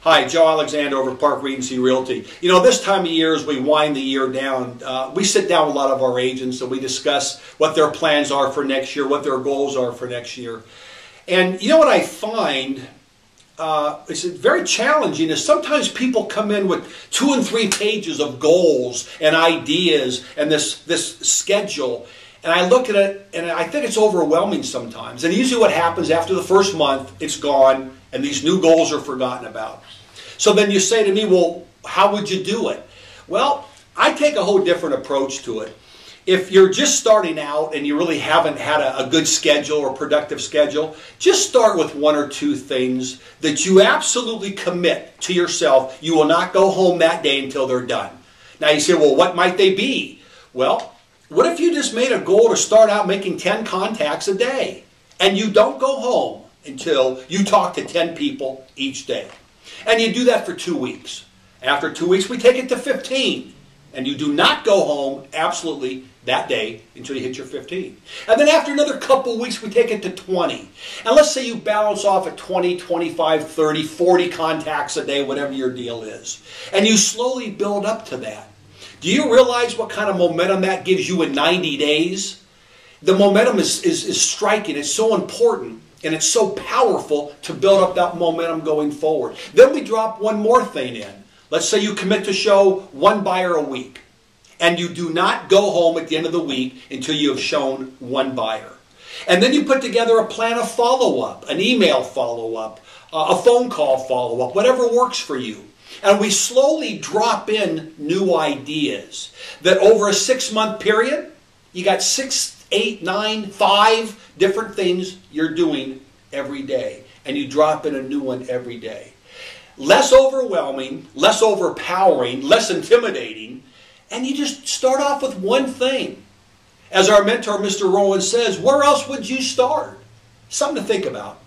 Hi, Joe Alexander over at Park Regency Realty. You know, this time of year as we wind the year down, we sit down with a lot of our agents and we discuss what their plans are for next year, what their goals are for next year. And you know what I find is very challenging is sometimes people come in with 2 and 3 pages of goals and ideas and this schedule. And I look at it and I think it's overwhelming sometimes. And usually what happens after the first month, it's gone and these new goals are forgotten about. So then you say to me, well, how would you do it? Well, I take a whole different approach to it. If you're just starting out and you really haven't had a good schedule or productive schedule, just start with 1 or 2 things that you absolutely commit to yourself. You will not go home that day until they're done. Now you say, well, what might they be? Well, what if you just made a goal to start out making 10 contacts a day and you don't go home until you talk to 10 people each day? And you do that for 2 weeks. After 2 weeks, we take it to 15. And you do not go home absolutely that day until you hit your 15. And then after another couple weeks, we take it to 20. And let's say you balance off at 20, 25, 30, 40 contacts a day, whatever your deal is. And you slowly build up to that. Do you realize what kind of momentum that gives you in 90 days? The momentum is striking. It's so important. And it's so powerful to build up that momentum going forward. Then we drop one more thing in. Let's say you commit to show 1 buyer a week. And you do not go home at the end of the week until you have shown 1 buyer. And then you put together a plan of follow-up, an email follow-up, a phone call follow-up, whatever works for you. And we slowly drop in new ideas. That over a 6-month period, you got 6, 8, 9, 5 different things you're doing every day. And you drop in a new one every day. Less overwhelming, less overpowering, less intimidating. And you just start off with one thing. As our mentor, Mr. Rowan, says, where else would you start? Something to think about.